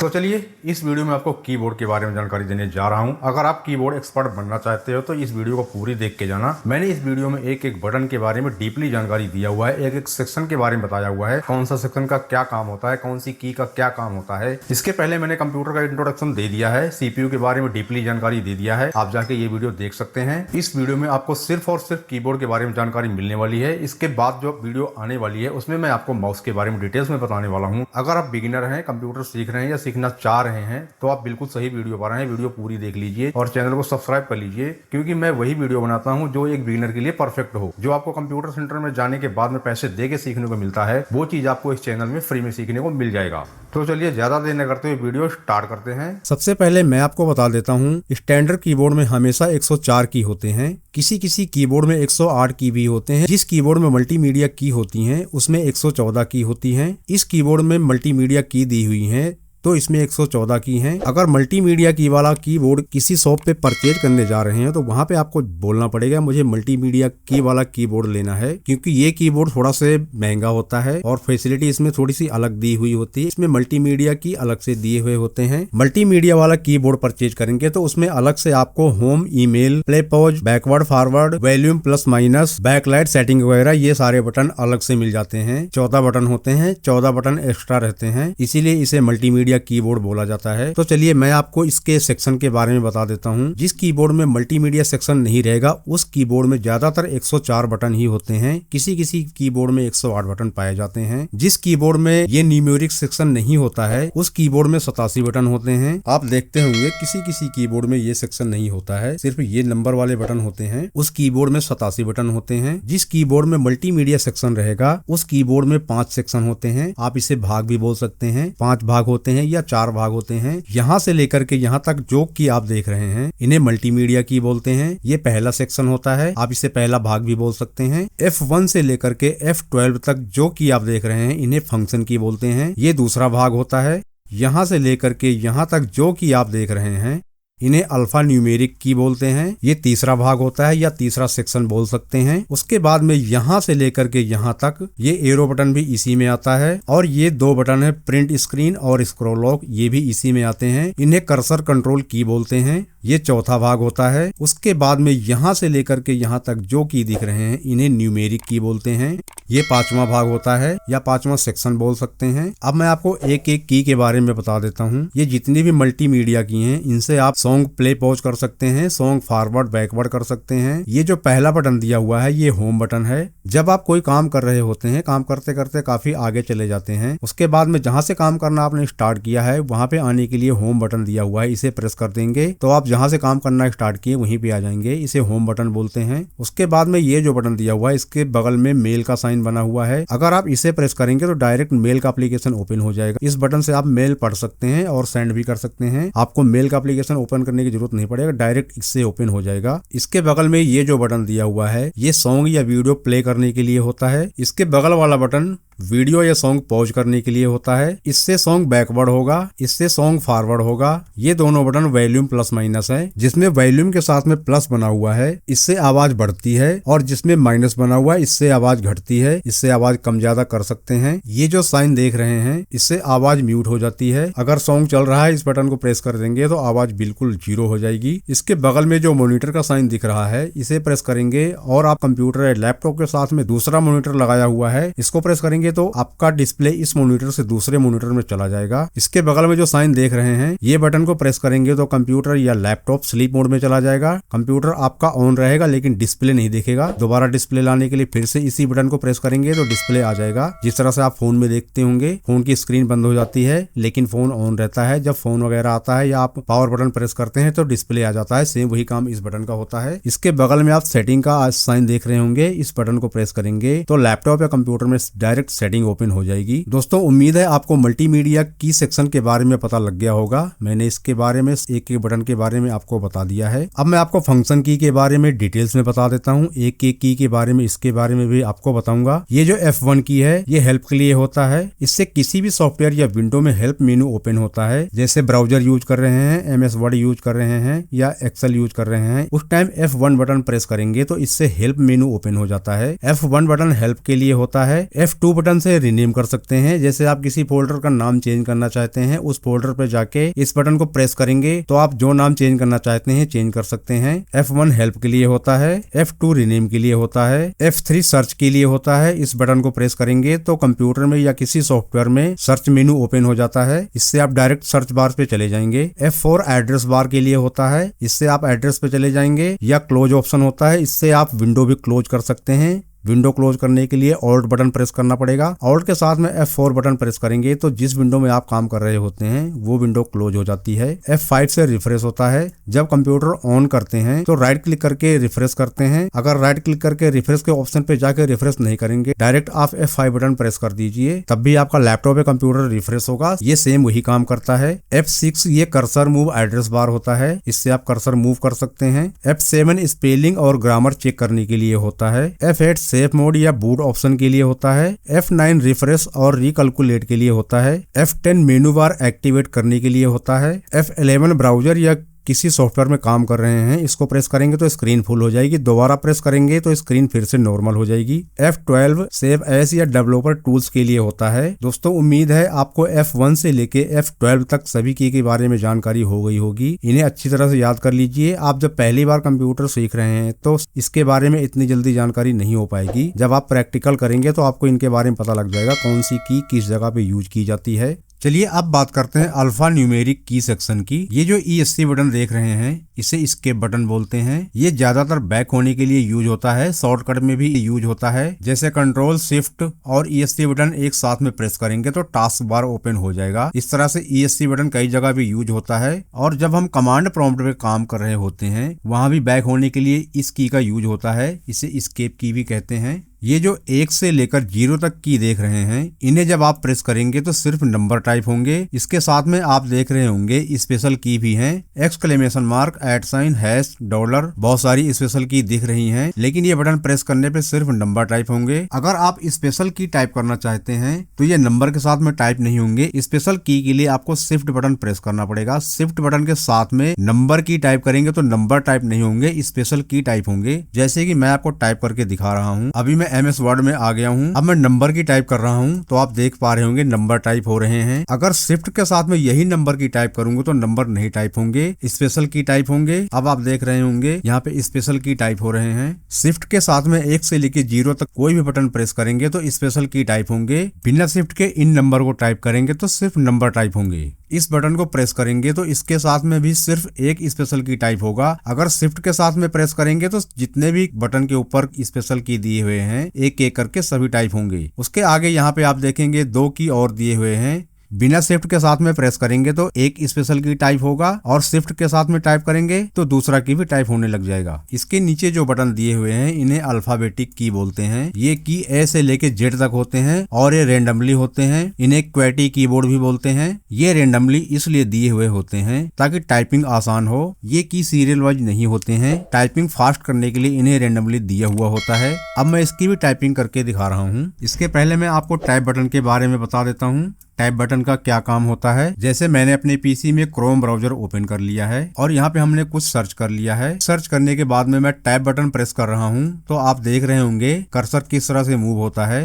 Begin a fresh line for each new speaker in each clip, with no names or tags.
तो चलिए इस वीडियो में आपको कीबोर्ड के बारे में जानकारी देने जा रहा हूं। अगर आप कीबोर्ड एक्सपर्ट बनना चाहते हो तो इस वीडियो को पूरी देख के जाना। मैंने इस वीडियो में एक एक बटन के बारे में डीपली जानकारी दिया हुआ है, एक एक सेक्शन के बारे में बताया हुआ है, कौन सा सेक्शन का क्या काम होता है, कौन सी की का क्या काम होता है। इसके पहले मैंने कंप्यूटर का इंट्रोडक्शन दे दिया है, सीपीयू के बारे में डीपली जानकारी दे दिया है, आप जाके ये वीडियो देख सकते हैं। इस वीडियो में आपको सिर्फ और सिर्फ कीबोर्ड के बारे में जानकारी मिलने वाली है। इसके बाद जो वीडियो आने वाली है उसमें मैं आपको माउस के बारे में डिटेल्स में बताने वाला हूँ। अगर आप बिगिनर हैं, कंप्यूटर सीख रहे हैं या सीखना चाह रहे हैं तो आप बिल्कुल सही वीडियो पा रहे हैं। वीडियो पूरी देख लीजिए और चैनल को सब्सक्राइब कर लीजिए, क्योंकि मैं वही वीडियो बनाता हूं जो एक बिगिनर के लिए परफेक्ट हो। जो आपको कंप्यूटर सेंटर में जाने के बाद में पैसे दे के सीखने को मिलता है, वो चीज आपको इस चैनल में फ्री में सीखने को मिल जाएगा। तो चलिए ज्यादा देर न करते हुए वीडियो स्टार्ट करते हैं। सबसे पहले मैं आपको बता देता हूँ, स्टैंडर्ड कीबोर्ड में हमेशा 104 की होते हैं, किसी किसी कीबोर्ड में 108 की भी होते हैं। जिस कीबोर्ड में मल्टीमीडिया की होती हैं उसमें 114 की होती हैं। इस कीबोर्ड में मल्टीमीडिया की दी हुई है तो इसमें 114 की हैं। अगर मल्टीमीडिया की वाला कीबोर्ड किसी शॉप पे परचेज करने जा रहे हैं तो वहां पे आपको बोलना पड़ेगा मुझे मल्टीमीडिया की वाला कीबोर्ड लेना है, क्योंकि ये कीबोर्ड थोड़ा से महंगा होता है और फैसिलिटी इसमें थोड़ी सी अलग दी हुई होती है। इसमें मल्टीमीडिया की अलग से दिए हुए होते हैं। मल्टीमीडिया वाला कीबोर्ड परचेज करेंगे तो उसमें अलग से आपको home, email, play pause, backward forward, volume plus minus, backlight setting वगैरह ये सारे बटन अलग से मिल जाते हैं। 14 बटन होते हैं, 14 बटन एक्स्ट्रा रहते हैं, इसीलिए इसे मल्टीमीडिया कीबोर्ड बोला जाता है। तो चलिए मैं आपको इसके सेक्शन के बारे में बता देता हूं। जिस कीबोर्ड में मल्टीमीडिया सेक्शन नहीं रहेगा उस कीबोर्ड में ज्यादातर 104 बटन ही होते हैं। किसी किसी कीबोर्ड में 108 बटन पाए जाते हैं। जिस कीबोर्ड में ये न्यूमेरिक सेक्शन नहीं होता है उस कीबोर्ड में 87 बटन होते हैं। आप देखते होंगे किसी किसी कीबोर्ड में ये सेक्शन नहीं होता है, सिर्फ ये नंबर वाले बटन होते हैं। उस कीबोर्ड में 87 बटन होते हैं। जिस कीबोर्ड में मल्टीमीडिया सेक्शन रहेगा उस कीबोर्ड में 5 सेक्शन होते हैं। आप इसे भाग भी बोल सकते हैं। 5 भाग होते हैं या 4 भाग होते हैं। यहाँ से लेकर के यहाँ तक जो की आप देख रहे हैं इन्हें मल्टीमीडिया की बोलते हैं। ये पहला सेक्शन होता है, आप इसे पहला भाग भी बोल सकते हैं। F1 से लेकर के F12 तक जो की आप देख रहे हैं इन्हें फंक्शन की बोलते हैं। ये दूसरा भाग होता है। यहाँ से लेकर के यहाँ तक जो की आप देख रहे हैं इन्हें अल्फा न्यूमेरिक की बोलते हैं। ये तीसरा भाग होता है या तीसरा सेक्शन बोल सकते हैं। उसके बाद में यहाँ से लेकर के यहाँ तक ये एरो बटन भी इसी में आता है, और ये 2 बटन है प्रिंट स्क्रीन और स्क्रॉल लॉक, ये भी इसी में आते हैं। इन्हें कर्सर कंट्रोल की बोलते हैं। ये चौथा भाग होता है। उसके बाद में यहाँ से लेकर के यहाँ तक जो की दिख रहे हैं इन्हें न्यूमेरिक की बोलते हैं। ये 5वां भाग होता है या 5वां सेक्शन बोल सकते हैं। अब मैं आपको एक एक की के बारे में बता देता हूँ। ये जितनी भी मल्टीमीडिया की हैं इनसे आप सॉन्ग प्ले पॉज कर सकते हैं, सॉन्ग फॉरवर्ड बैकवर्ड कर सकते हैं। ये जो पहला बटन दिया हुआ है ये होम बटन है। जब आप कोई काम कर रहे होते हैं, काम करते करते काफी आगे चले जाते हैं, उसके बाद में जहां से काम करना आपने स्टार्ट किया है वहां पे आने के लिए होम बटन दिया हुआ है। इसे प्रेस कर देंगे तो आप जहां से काम करना स्टार्ट किए वहीं पे आ जाएंगे। इसे होम बटन बोलते हैं। उसके बाद में ये जो बटन दिया हुआ है इसके बगल में मेल का साइन बना हुआ है। अगर आप इसे प्रेस करेंगे तो डायरेक्ट मेल का एप्लीकेशन ओपन हो जाएगा। इस बटन से आप मेल पढ़ सकते हैं और सेंड भी कर सकते हैं। आपको मेल का एप्लीकेशन ओपन करने की जरूरत नहीं पड़ेगा, डायरेक्ट इससे ओपन हो जाएगा। इसके बगल में ये जो बटन दिया हुआ है ये सॉन्ग या वीडियो प्ले करने के लिए होता है। इसके बगल वाला बटन वीडियो या सॉन्ग पॉज करने के लिए होता है। इससे सॉन्ग बैकवर्ड होगा, इससे सॉन्ग फॉरवर्ड होगा। ये दोनों बटन वॉल्यूम प्लस माइनस है। जिसमें वॉल्यूम के साथ में प्लस बना हुआ है इससे आवाज बढ़ती है, और जिसमें माइनस बना हुआ है इससे आवाज घटती है। इससे आवाज कम ज्यादा कर सकते हैं। ये जो साइन देख रहे हैं इससे आवाज म्यूट हो जाती है। अगर सॉन्ग चल रहा है इस बटन को प्रेस कर देंगे तो आवाज बिल्कुल 0 हो जाएगी। इसके बगल में जो मॉनिटर का साइन दिख रहा है इसे प्रेस करेंगे और आप कंप्यूटर या लैपटॉप के साथ में दूसरा मॉनिटर लगाया हुआ है, इसको प्रेस करेंगे तो आपका डिस्प्ले इस मॉनिटर से दूसरे मॉनिटर में चला जाएगा। इसके बगल में जो साइन देख रहे हैं ये बटन को प्रेस करेंगे तो कंप्यूटर या लैपटॉप स्लीप मोड में चला जाएगा। कंप्यूटर आपका ऑन रहेगा लेकिन डिस्प्ले नहीं दिखेगा। दोबारा डिस्प्ले लाने के लिए फिर से इसी बटन को प्रेस करेंगे तो डिस्प्ले आ जाएगा। जिस तरह से आप फोन में देखते होंगे, फोन की स्क्रीन बंद हो जाती है लेकिन फोन ऑन रहता है। जब फोन वगैरह आता है या आप पावर बटन प्रेस करते हैं तो डिस्प्ले आ जाता है। सेम वही काम इस बटन का होता है। इसके बगल में आप सेटिंग का साइन देख रहे होंगे, इस बटन को प्रेस करेंगे तो लैपटॉप या कंप्यूटर में डायरेक्ट सेटिंग ओपन हो जाएगी। दोस्तों उम्मीद है आपको मल्टीमीडिया की सेक्शन के बारे में पता लग गया होगा। मैंने इसके बारे में एक एक बटन के बारे में आपको बता दिया है। अब मैं आपको फंक्शन की के बारे में डिटेल्स में बता देता हूँ। एक एक की के बारे में, इसके बारे में भी आपको बताऊंगा। ये जो F1 की है ये हेल्प के लिए होता है। इससे किसी भी सॉफ्टवेयर या विंडो में हेल्प मेनू ओपन होता है। जैसे ब्राउजर यूज कर रहे हैं, MS वर्ड यूज कर रहे हैं या एक्सेल यूज कर रहे हैं, उस टाइम F1 बटन प्रेस करेंगे तो इससे हेल्प मेनू ओपन हो जाता है। F1 बटन हेल्प के लिए होता है। F2 बटन बटन से रीनेम कर सकते हैं। जैसे आप किसी फोल्डर का नाम चेंज करना चाहते हैं, उस फोल्डर पे जाके इस बटन को प्रेस करेंगे तो आप जो नाम चेंज करना चाहते हैं चेंज कर सकते हैं। F1 हेल्प के लिए होता है, F2 रीनेम के लिए होता है, F3 सर्च के लिए होता है। इस बटन को प्रेस करेंगे तो कंप्यूटर में या किसी सॉफ्टवेयर में सर्च मेनू ओपन हो जाता है। इससे आप डायरेक्ट सर्च बार पे चले जाएंगे। F4 एड्रेस बार के लिए होता है, इससे आप एड्रेस पे चले जाएंगे। या क्लोज ऑप्शन होता है, इससे आप विंडो भी क्लोज कर सकते हैं। विंडो क्लोज करने के लिए ऑल्ट बटन प्रेस करना पड़ेगा। ऑल्ट के साथ में F4 बटन प्रेस करेंगे तो जिस विंडो में आप काम कर रहे होते हैं वो विंडो क्लोज हो जाती है। F5 से रिफ्रेश होता है। जब कंप्यूटर ऑन करते हैं तो राइट क्लिक करके रिफ्रेश करते हैं। अगर राइट क्लिक करके रिफ्रेश के ऑप्शन पे जाकर रिफ्रेश नहीं करेंगे, डायरेक्ट आप F5 बटन प्रेस कर दीजिए, तब भी आपका लैपटॉप या कंप्यूटर रिफ्रेश होगा। ये सेम वही काम करता है। F6 ये कर्सर मूव एड्रेस बार होता है, इससे आप कर्सर मूव कर सकते हैं। F7 स्पेलिंग और ग्रामर चेक करने के लिए होता है। F8 सेफ मोड या बूट ऑप्शन के लिए होता है। F9 रिफ्रेश और रिकैलकुलेट के लिए होता है। F10 मेनू बार एक्टिवेट करने के लिए होता है। F11 ब्राउजर या किसी सॉफ्टवेयर में काम कर रहे हैं, इसको प्रेस करेंगे तो स्क्रीन फुल हो जाएगी, दोबारा प्रेस करेंगे तो स्क्रीन फिर से नॉर्मल हो जाएगी। F12 सेव एज या डेवलपर टूल्स के लिए होता है। दोस्तों उम्मीद है आपको F1 से लेके F12 तक सभी की के बारे में जानकारी हो गई होगी। इन्हें अच्छी तरह से याद कर लीजिए। आप जब पहली बार कंप्यूटर सीख रहे हैं तो इसके बारे में इतनी जल्दी जानकारी नहीं हो पाएगी। जब आप प्रैक्टिकल करेंगे तो आपको इनके बारे में पता लग जाएगा कौन सी की किस जगह पे यूज की जाती है। चलिए अब बात करते हैं अल्फा न्यूमेरिक की सेक्शन की। ये जो ESC बटन देख रहे हैं इसे एस्केप बटन बोलते हैं। ये ज्यादातर बैक होने के लिए यूज होता है, शॉर्टकट में भी यूज होता है। जैसे कंट्रोल शिफ्ट और ESC बटन एक साथ में प्रेस करेंगे तो टास्क बार ओपन हो जाएगा। इस तरह से ESC बटन कई जगह भी यूज होता है। और जब हम कमांड प्रॉम्प्ट पे काम कर रहे होते हैं वहां भी बैक होने के लिए इस की का यूज होता है, इसे एस्केप की भी कहते हैं। ये जो 1 से लेकर 0 तक की देख रहे हैं, इन्हें जब आप प्रेस करेंगे तो सिर्फ नंबर टाइप होंगे। इसके साथ में आप देख रहे होंगे स्पेशल की भी हैं, एक्सक्लेमेशन मार्क, @ हैश, $, बहुत सारी स्पेशल की दिख रही हैं, लेकिन ये बटन प्रेस करने पे सिर्फ नंबर टाइप होंगे। अगर आप स्पेशल की टाइप करना चाहते हैं तो ये नंबर के साथ में टाइप नहीं होंगे। स्पेशल की के लिए आपको शिफ्ट बटन प्रेस करना पड़ेगा। शिफ्ट बटन के साथ में नंबर की टाइप करेंगे तो नंबर टाइप नहीं होंगे, स्पेशल की टाइप होंगे। जैसे कि मैं आपको टाइप करके दिखा रहा हूँ। अभी मैं MS वर्ड में आ गया हूँ। अब मैं नंबर की टाइप कर रहा हूँ तो आप देख पा रहे होंगे नंबर टाइप हो रहे हैं। अगर शिफ्ट के साथ में यही नंबर की टाइप करूंगा तो नंबर नहीं टाइप होंगे, स्पेशल की टाइप होंगे। अब आप देख रहे होंगे यहाँ पे स्पेशल की टाइप हो रहे हैं। शिफ्ट के साथ में 1 से लेके 0 तक कोई भी बटन प्रेस करेंगे तो स्पेशल की टाइप होंगे। बिना शिफ्ट के इन नंबर को टाइप करेंगे तो सिर्फ नंबर टाइप होंगे। इस बटन को प्रेस करेंगे तो इसके साथ में भी सिर्फ एक स्पेशल की टाइप होगा। अगर शिफ्ट के साथ में प्रेस करेंगे तो जितने भी बटन के ऊपर स्पेशल की दिए हुए हैं एक एक करके सभी टाइप होंगे। उसके आगे यहाँ पे आप देखेंगे 2 की और दिए हुए हैं। बिना शिफ्ट के साथ में प्रेस करेंगे तो एक स्पेशल की टाइप होगा और शिफ्ट के साथ में टाइप करेंगे तो दूसरा की भी टाइप होने लग जाएगा। इसके नीचे जो बटन दिए हुए हैं इन्हें अल्फाबेटिक की बोलते हैं। ये की A से लेके Z तक होते हैं और ये रेंडमली होते हैं। इन्हें क्वेटी कीबोर्ड भी बोलते हैं। ये रेंडमली इसलिए दिए हुए होते हैं ताकि टाइपिंग आसान हो। ये की सीरियल वाइज नहीं होते हैं। टाइपिंग फास्ट करने के लिए इन्हें रेंडमली दिया हुआ होता है। अब मैं इसकी भी टाइपिंग करके दिखा रहा हूँ। इसके पहले मैं आपको टाइप बटन के बारे में बता देता हूँ। टाइप बटन का क्या काम होता है। जैसे मैंने अपने पीसी में क्रोम ब्राउजर ओपन कर लिया है और यहाँ पे हमने कुछ सर्च कर लिया है। सर्च करने के बाद में मैं टाइप बटन प्रेस कर रहा हूँ तो आप देख रहे होंगे कर्सर किस तरह से मूव होता है।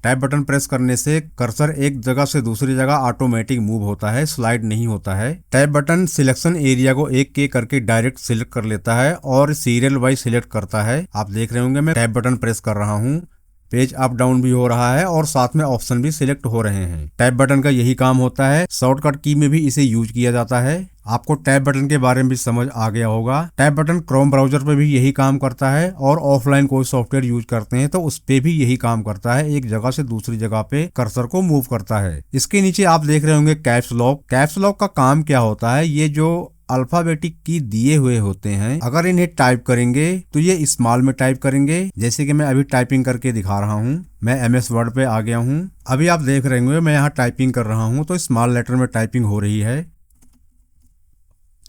टाइप बटन प्रेस करने से कर्सर एक जगह से दूसरी जगह ऑटोमेटिक मूव होता है, स्लाइड नहीं होता है। टाइप बटन सिलेक्शन एरिया को एक एक करके डायरेक्ट सिलेक्ट कर लेता है और सीरियल वाइज सिलेक्ट करता है। आप देख रहे होंगे मैं टाइप बटन प्रेस कर रहा हूँ, पेज अप डाउन भी हो रहा है और साथ में ऑप्शन भी सिलेक्ट हो रहे हैं। टाइप बटन का यही काम होता है। शॉर्टकट की में भी इसे यूज किया जाता है। आपको टैब बटन के बारे में भी समझ आ गया होगा। टैब बटन क्रोम ब्राउजर पे भी यही काम करता है और ऑफलाइन कोई सॉफ्टवेयर यूज करते हैं तो उस पे भी यही काम करता है, एक जगह से दूसरी जगह पे कर्सर को मूव करता है। इसके नीचे आप देख रहे होंगे कैप्स लॉक। कैप्स लॉक का काम क्या होता है, ये जो अल्फाबेटिक की दिए हुए होते हैं अगर इन्हें टाइप करेंगे तो ये स्मॉल में टाइप करेंगे। जैसे कि मैं अभी टाइपिंग करके दिखा रहा हूँ। मैं MS वर्ड पे आ गया हूँ। अभी आप देख रहे होंगे मैं यहाँ टाइपिंग कर रहा हूँ तो स्मॉल लेटर में टाइपिंग हो रही है।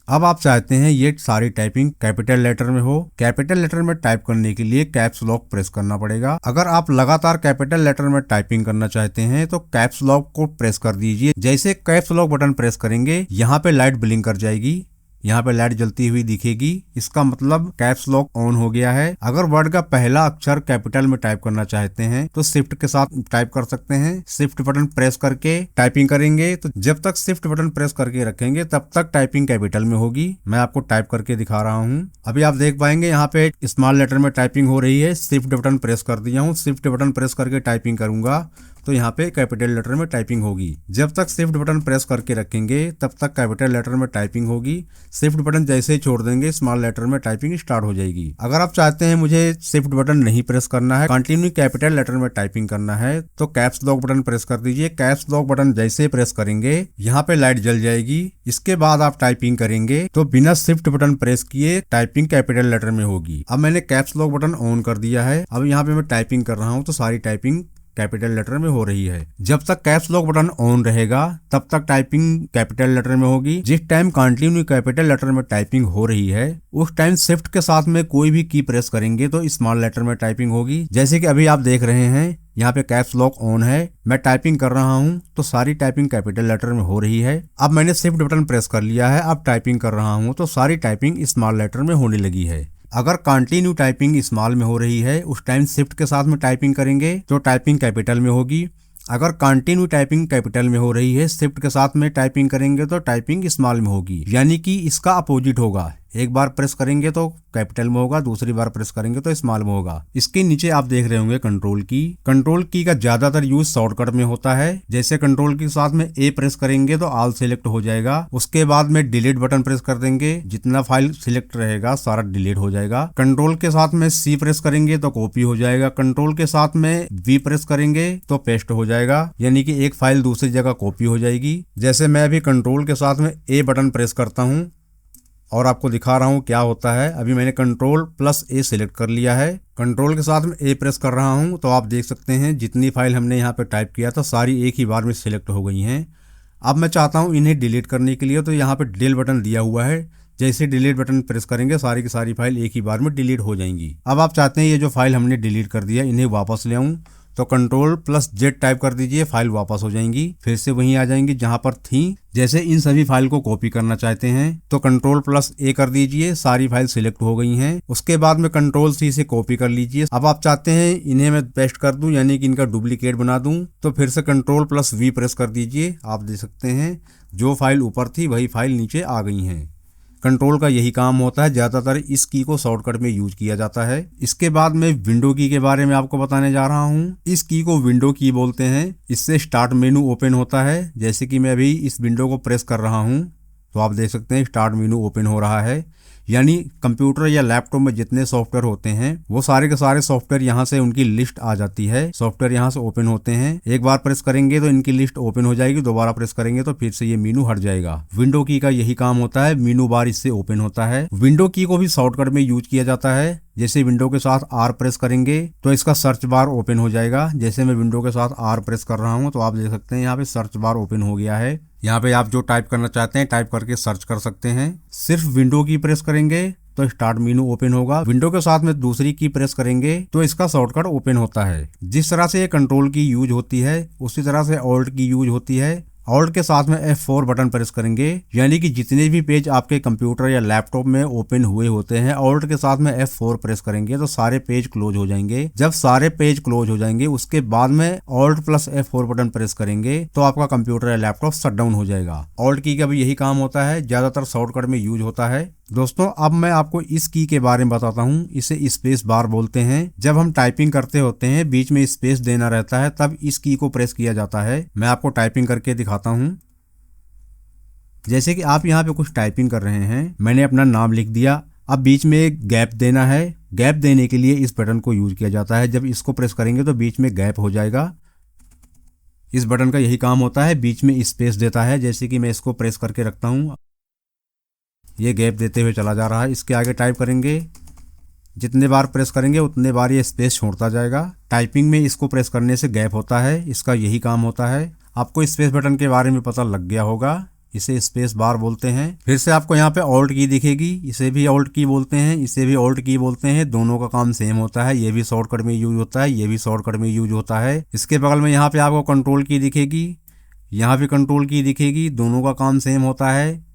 अब आप चाहते हैं ये सारी टाइपिंग कैपिटल लेटर में हो। कैपिटल लेटर में टाइप करने के लिए कैप्स लॉक प्रेस करना पड़ेगा। अगर आप लगातार कैपिटल लेटर में टाइपिंग करना चाहते हैं तो कैप्स लॉक को प्रेस कर दीजिए। जैसे कैप्स लॉक बटन प्रेस करेंगे यहाँ पे लाइट ब्लिंक कर जाएगी। यहाँ पे लाइट जलती हुई दिखेगी। इसका मतलब कैप्स लॉक ऑन हो गया है। अगर वर्ड का पहला अक्षर कैपिटल में टाइप करना चाहते हैं तो शिफ्ट के साथ टाइप कर सकते हैं। शिफ्ट बटन प्रेस करके टाइपिंग करेंगे तो जब तक शिफ्ट बटन प्रेस करके रखेंगे तब तक टाइपिंग कैपिटल में होगी। मैं आपको टाइप करके दिखा रहा हूँ। अभी आप देख पाएंगे यहाँ पे स्मॉल लेटर में टाइपिंग हो रही है। शिफ्ट बटन प्रेस कर दिया हूँ। शिफ्ट बटन प्रेस करके टाइपिंग करूंगा तो यहाँ पे कैपिटल लेटर में टाइपिंग होगी। जब तक शिफ्ट बटन प्रेस करके रखेंगे तब तक कैपिटल लेटर में टाइपिंग होगी। शिफ्ट बटन जैसे ही छोड़ देंगे स्मॉल लेटर में टाइपिंग स्टार्ट हो जाएगी। अगर आप चाहते हैं मुझे शिफ्ट बटन नहीं प्रेस करना है, कंटिन्यू कैपिटल लेटर में टाइपिंग करना है, तो कैप्स लॉक बटन प्रेस कर दीजिए। कैप्स लॉक बटन जैसे ही प्रेस करेंगे यहाँ पे लाइट जल जाएगी। इसके बाद आप टाइपिंग करेंगे तो बिना शिफ्ट बटन प्रेस किए टाइपिंग कैपिटल लेटर में होगी। अब मैंने कैप्स लॉक बटन ऑन कर दिया है। अब यहाँ पे मैं टाइपिंग कर रहा हूँ तो सारी टाइपिंग कैपिटल लेटर में हो रही है। जब तक कैप्स लॉक बटन ऑन रहेगा तब तक टाइपिंग कैपिटल लेटर में होगी। जिस टाइम कंटिन्यू कैपिटल लेटर में टाइपिंग हो रही है उस टाइम शिफ्ट के साथ में कोई भी की प्रेस करेंगे तो स्मॉल लेटर में टाइपिंग होगी। जैसे कि अभी आप देख रहे हैं यहाँ पे कैप्स लॉक ऑन है, मैं टाइपिंग कर रहा हूँ तो सारी टाइपिंग कैपिटल लेटर में हो रही है। अब मैंने शिफ्ट बटन प्रेस कर लिया है। अब टाइपिंग कर रहा हूँ तो सारी टाइपिंग स्मॉल लेटर में होने लगी है। अगर कंटिन्यू टाइपिंग स्मॉल में हो रही है उस टाइम शिफ्ट के साथ में टाइपिंग करेंगे तो टाइपिंग कैपिटल में होगी। अगर कंटिन्यू टाइपिंग कैपिटल में हो रही है शिफ्ट के साथ में टाइपिंग करेंगे तो टाइपिंग स्मॉल में होगी। यानी कि इसका अपोजिट होगा। एक बार प्रेस करेंगे तो कैपिटल में होगा, दूसरी बार प्रेस करेंगे तो स्मॉल में होगा। इसके नीचे आप देख रहे होंगे कंट्रोल की। कंट्रोल की का ज्यादातर यूज शॉर्टकट में होता है। जैसे कंट्रोल के साथ में ए प्रेस करेंगे तो ऑल सिलेक्ट हो जाएगा। उसके बाद में डिलीट बटन प्रेस कर देंगे, जितना फाइल सिलेक्ट रहेगा सारा डिलीट हो जाएगा। कंट्रोल के साथ में सी प्रेस करेंगे तो कॉपी हो जाएगा। कंट्रोल के साथ में वी प्रेस करेंगे तो पेस्ट हो जाएगा, यानी कि एक फाइल दूसरी जगह कॉपी हो जाएगी। जैसे मैं अभी कंट्रोल के साथ में ए बटन प्रेस करता हूँ और आपको दिखा रहा हूँ क्या होता है। अभी मैंने कंट्रोल प्लस ए सिलेक्ट कर लिया है। कंट्रोल के साथ में ए प्रेस कर रहा हूँ तो आप देख सकते हैं जितनी फाइल हमने यहाँ पे टाइप किया था सारी एक ही बार में सिलेक्ट हो गई हैं। अब मैं चाहता हूँ इन्हें डिलीट करने के लिए, तो यहाँ पे डिलीट बटन दिया हुआ है। जैसे डिलीट बटन प्रेस करेंगे सारी की सारी फाइल एक ही बार में डिलीट हो जाएंगी। अब आप चाहते हैं ये जो फाइल हमने डिलीट कर दिया इन्हें वापस ले आऊँ तो कंट्रोल प्लस जेड टाइप कर दीजिए, फाइल वापस हो जाएंगी, फिर से वहीं आ जाएंगी जहां पर थी। जैसे इन सभी फाइल को कॉपी करना चाहते हैं तो कंट्रोल प्लस ए कर दीजिए, सारी फाइल सिलेक्ट हो गई हैं। उसके बाद में कंट्रोल सी से कॉपी कर लीजिए। अब आप चाहते हैं इन्हें मैं पेस्ट कर दूं, यानी कि इनका डुप्लीकेट बना दूं, तो फिर से कंट्रोल प्लस वी प्रेस कर दीजिए। आप देख सकते हैं जो फाइल ऊपर थी वही फाइल नीचे आ गई हैं। कंट्रोल का यही काम होता है, ज्यादातर इस की को शॉर्टकट में यूज किया जाता है। इसके बाद मैं विंडो की के बारे में आपको बताने जा रहा हूँ। इस की को विंडो की बोलते हैं। इससे स्टार्ट मेनू ओपन होता है। जैसे कि मैं अभी इस विंडो को प्रेस कर रहा हूँ तो आप देख सकते हैं स्टार्ट मेनू ओपन हो रहा है। यानी कंप्यूटर या लैपटॉप में जितने सॉफ्टवेयर होते हैं वो सारे के सारे सॉफ्टवेयर यहाँ से उनकी लिस्ट आ जाती है। सॉफ्टवेयर यहाँ से ओपन होते हैं। एक बार प्रेस करेंगे तो इनकी लिस्ट ओपन हो जाएगी, दोबारा प्रेस करेंगे तो फिर से ये मेनू हट जाएगा। विंडो की का यही काम होता है, मेनू बार इससे ओपन होता है। विंडो की को भी शॉर्टकट में यूज किया जाता है। जैसे विंडो के साथ आर प्रेस करेंगे तो इसका सर्च बार ओपन हो जाएगा। जैसे मैं विंडो के साथ आर प्रेस कर रहा हूँ तो आप देख सकते हैं यहाँ पे सर्च बार ओपन हो गया है। यहाँ पे आप जो टाइप करना चाहते हैं टाइप करके सर्च कर सकते हैं। सिर्फ विंडो की प्रेस करेंगे तो स्टार्ट मेनू ओपन होगा। विंडो के साथ में दूसरी की प्रेस करेंगे तो इसका शॉर्टकट ओपन होता है। जिस तरह से ये कंट्रोल की यूज होती है उसी तरह से ऑल्ट की यूज होती है। ऑल्ट के साथ में F4 बटन प्रेस करेंगे, यानी कि जितने भी पेज आपके कंप्यूटर या लैपटॉप में ओपन हुए होते हैं ऑल्ट के साथ में F4 प्रेस करेंगे तो सारे पेज क्लोज हो जाएंगे। जब सारे पेज क्लोज हो जाएंगे उसके बाद में alt plus F4 button press करेंगे तो आपका कंप्यूटर या लैपटॉप शट डाउन हो जाएगा। ऑल्ट की का भी यही काम होता है, ज्यादातर शॉर्टकट में यूज होता है। दोस्तों अब मैं आपको इस की के बारे में बताता हूँ। इसे स्पेस बार बोलते हैं। जब हम टाइपिंग करते होते हैं बीच में स्पेस देना रहता है तब इस की को प्रेस किया जाता है। मैं आपको टाइपिंग करके दिखाता हूँ। जैसे कि आप यहाँ पे कुछ टाइपिंग कर रहे हैं, मैंने अपना नाम लिख दिया। अब बीच में एक गैप देना है। गैप देने के लिए इस बटन को यूज किया जाता है। जब इसको प्रेस करेंगे तो बीच में गैप हो जाएगा। इस बटन का यही काम होता है, बीच में स्पेस देता है। जैसे कि मैं इसको प्रेस करके रखता हूँ, ये गैप देते हुए चला जा रहा है। इसके आगे टाइप करेंगे, जितने बार प्रेस करेंगे उतने बार ये स्पेस छोड़ता जाएगा। टाइपिंग में इसको प्रेस करने से गैप होता है, इसका यही काम होता है। आपको स्पेस बटन के बारे में पता लग गया होगा, इसे स्पेस बार बोलते हैं। फिर से आपको यहाँ पे ऑल्ट की दिखेगी, इसे भी ऑल्ट की बोलते हैं, इसे भी ऑल्ट की बोलते हैं। दोनों का काम सेम होता है। ये भी शॉर्टकट में यूज होता है, ये भी शॉर्टकट में यूज होता है। इसके बगल में यहाँ पे आपको कंट्रोल की दिखेगी, यहाँ भी कंट्रोल की दिखेगी। दोनों का काम सेम होता है।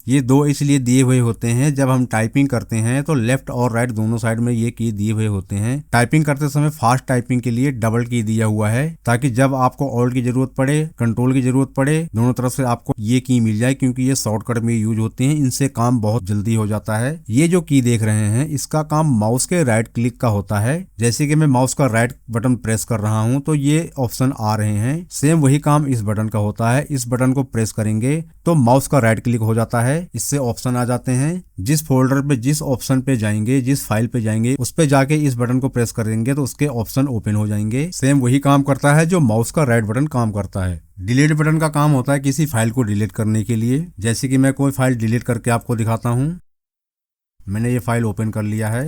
ये दो इसलिए दिए हुए होते हैं, जब हम टाइपिंग करते हैं तो लेफ्ट और राइट दोनों साइड में ये की दिए हुए होते हैं। टाइपिंग करते समय फास्ट टाइपिंग के लिए डबल की दिया हुआ है, ताकि जब आपको ऑल्ट की जरूरत पड़े, कंट्रोल की जरूरत पड़े, दोनों तरफ से आपको ये की मिल जाए, क्योंकि ये शॉर्टकट में यूज होते हैं। इनसे काम बहुत जल्दी हो जाता है। ये जो की देख रहे हैं इसका काम माउस के राइट क्लिक का होता है। जैसे कि मैं माउस का राइट बटन प्रेस कर रहा हूं तो ये ऑप्शन आ रहे हैं। सेम वही काम इस बटन का होता है। इस बटन को प्रेस करेंगे तो माउस का राइट क्लिक हो जाता है, इससे ऑप्शन आ जाते हैं। जिस फोल्डर पे, जिस ऑप्शन पे जाएंगे, जिस फाइल पे जाएंगे, उस पे जाके इस बटन को प्रेस करेंगे तो उसके ऑप्शन ओपन हो जाएंगे। सेम वही काम करता है जो माउस का राइट बटन काम करता है। डिलीट बटन का काम होता है किसी फाइल को डिलीट करने के लिए। जैसे कि मैं कोई फाइल डिलीट करके आपको दिखाता हूं। मैंने ये फाइल ओपन कर लिया है।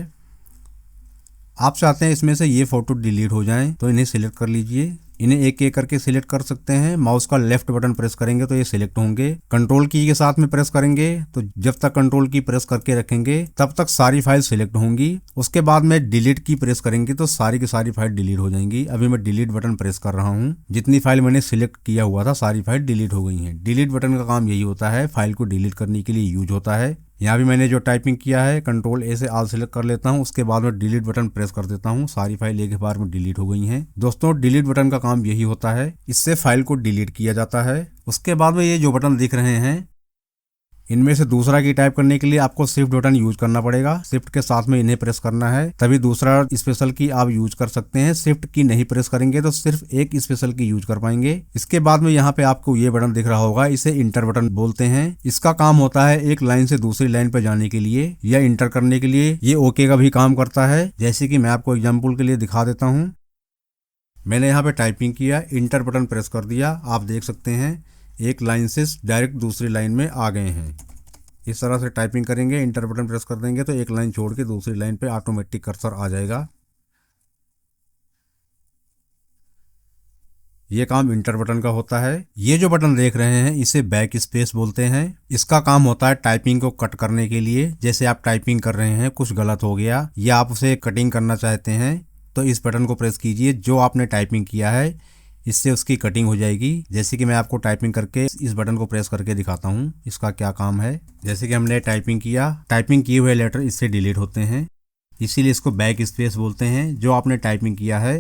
आप चाहते हैं इसमें से ये फोटो डिलीट हो जाएं तो इन्हें सिलेक्ट कर लीजिए। इन्हें एक एक करके सिलेक्ट कर सकते हैं। माउस का लेफ्ट बटन प्रेस करेंगे तो ये सिलेक्ट होंगे। कंट्रोल की के साथ में प्रेस करेंगे तो जब तक कंट्रोल की प्रेस करके रखेंगे तब तक सारी फाइल सिलेक्ट होंगी। उसके बाद में डिलीट की प्रेस करेंगे तो सारी की सारी फाइल डिलीट हो जाएंगी। अभी मैं डिलीट बटन प्रेस कर रहा हूँ। जितनी फाइल मैंने सिलेक्ट किया हुआ था सारी फाइल डिलीट हो गई है। डिलीट बटन का काम यही होता है, फाइल को डिलीट करने के लिए यूज होता है। यहाँ भी मैंने जो टाइपिंग किया है कंट्रोल ए से ऑल सिलेक्ट कर लेता हूँ। उसके बाद में डिलीट बटन प्रेस कर देता हूँ। सारी फाइल एक बार में डिलीट हो गई हैं। दोस्तों, डिलीट बटन का काम यही होता है, इससे फाइल को डिलीट किया जाता है। उसके बाद में ये जो बटन दिख रहे हैं इनमें से दूसरा की टाइप करने के लिए आपको शिफ्ट बटन यूज करना पड़ेगा। शिफ्ट के साथ में इन्हें प्रेस करना है, तभी दूसरा स्पेशल की आप यूज कर सकते हैं। शिफ्ट की नहीं प्रेस करेंगे तो सिर्फ एक स्पेशल की यूज कर पाएंगे। इसके बाद में यहाँ पे आपको ये बटन दिख रहा होगा, इसे इंटर बटन बोलते हैं। इसका काम होता है एक लाइन से दूसरी लाइन पे जाने के लिए या इंटर करने के लिए। ये ओके का भी काम करता है। जैसे कि मैं आपको एग्जाम्पल के लिए दिखा देता हूँ। मैंने यहाँ पे टाइपिंग किया, इंटर बटन प्रेस कर दिया। आप देख सकते हैं एक लाइन से डायरेक्ट दूसरी लाइन में आ गए हैं। इस तरह से टाइपिंग करेंगे, इंटर बटन प्रेस कर देंगे तो एक लाइन छोड़ के दूसरी लाइन पे ऑटोमेटिक कर्सर आ जाएगा। ये काम इंटर बटन का होता है। ये जो बटन देख रहे हैं इसे बैक स्पेस बोलते हैं। इसका काम होता है टाइपिंग को कट करने के लिए। जैसे आप टाइपिंग कर रहे हैं, कुछ गलत हो गया या आप उसे कटिंग करना चाहते हैं तो इस बटन को प्रेस कीजिए। जो आपने टाइपिंग किया है इससे उसकी कटिंग हो जाएगी। जैसे कि मैं आपको टाइपिंग करके इस बटन को प्रेस करके दिखाता हूँ इसका क्या काम है। जैसे कि हमने टाइपिंग किया, टाइपिंग किए हुए लेटर इससे डिलीट होते हैं, इसीलिए इसको बैक स्पेस बोलते हैं। जो आपने टाइपिंग किया है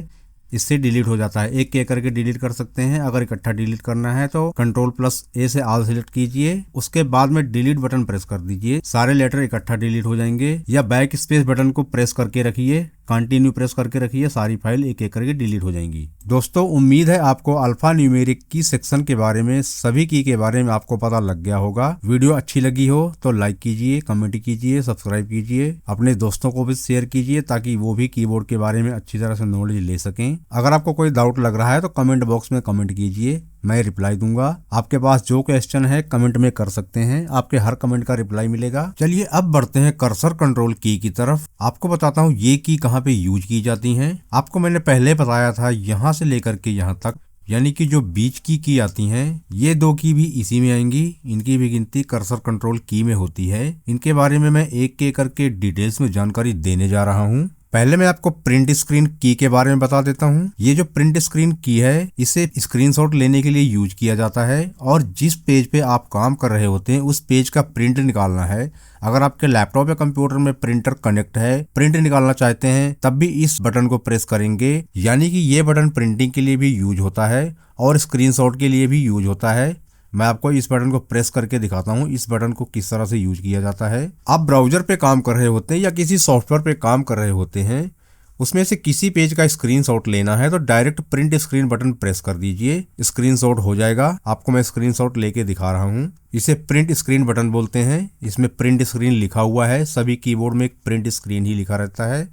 इससे डिलीट हो जाता है। एक एक करके डिलीट कर सकते हैं। अगर इकट्ठा डिलीट करना है तो कंट्रोल प्लस ए से ऑल सिलेक्ट कीजिए। उसके बाद में डिलीट बटन प्रेस कर दीजिए, सारे लेटर इकट्ठा डिलीट हो जाएंगे। या बैक स्पेस बटन को प्रेस करके रखिए, कंटिन्यू प्रेस करके रखिए, सारी फाइल एक एक करके डिलीट हो जाएंगी। दोस्तों, उम्मीद है आपको अल्फा न्यूमेरिक की सेक्शन के बारे में, सभी की के बारे में आपको पता लग गया होगा। वीडियो अच्छी लगी हो तो लाइक कीजिए, कमेंट कीजिए, सब्सक्राइब कीजिए, अपने दोस्तों को भी शेयर कीजिए ताकि वो भी कीबोर्ड के बारे में अच्छी तरह से नॉलेज ले सकें। अगर आपको कोई डाउट लग रहा है तो कमेंट बॉक्स में कमेंट कीजिए, मैं रिप्लाई दूंगा। आपके पास जो क्वेश्चन है कमेंट में कर सकते हैं, आपके हर कमेंट का रिप्लाई मिलेगा। चलिए अब बढ़ते हैं कर्सर कंट्रोल की तरफ। आपको बताता हूँ ये की कहाँ पे यूज की जाती हैं। आपको मैंने पहले बताया था यहाँ से लेकर के यहाँ तक, यानी कि जो बीच की आती हैं ये दो की भी इसी में आएंगी। इनकी भी गिनती कर्सर कंट्रोल की में होती है। इनके बारे में मैं एक एक करके डिटेल्स में जानकारी देने जा रहा हूँ। पहले मैं आपको प्रिंट स्क्रीन की के बारे में बता देता हूँ। ये जो प्रिंट स्क्रीन की है इसे स्क्रीनशॉट लेने के लिए यूज किया जाता है, और जिस पेज पे आप काम कर रहे होते हैं उस पेज का प्रिंट निकालना है। अगर आपके लैपटॉप या कंप्यूटर में प्रिंटर कनेक्ट है, प्रिंट निकालना चाहते हैं, तब भी इस बटन को प्रेस करेंगे। यानी कि ये बटन प्रिंटिंग के लिए भी यूज होता है और स्क्रीनशॉट के लिए भी यूज होता है। मैं आपको इस बटन को प्रेस करके दिखाता हूँ इस बटन को किस तरह से यूज किया जाता है। आप ब्राउजर पे काम कर रहे होते हैं या किसी सॉफ्टवेयर पे काम कर रहे होते हैं, उसमें से किसी पेज का स्क्रीनशॉट लेना है तो direct print screen button press कर दीजिए, स्क्रीनशॉट हो जाएगा। आपको मैं स्क्रीनशॉट लेके दिखा रहा हूँ। इसे प्रिंट स्क्रीन बटन बोलते हैं। इसमें प्रिंट स्क्रीन लिखा हुआ है, सभी कीबोर्ड में एक प्रिंट स्क्रीन ही लिखा रहता है।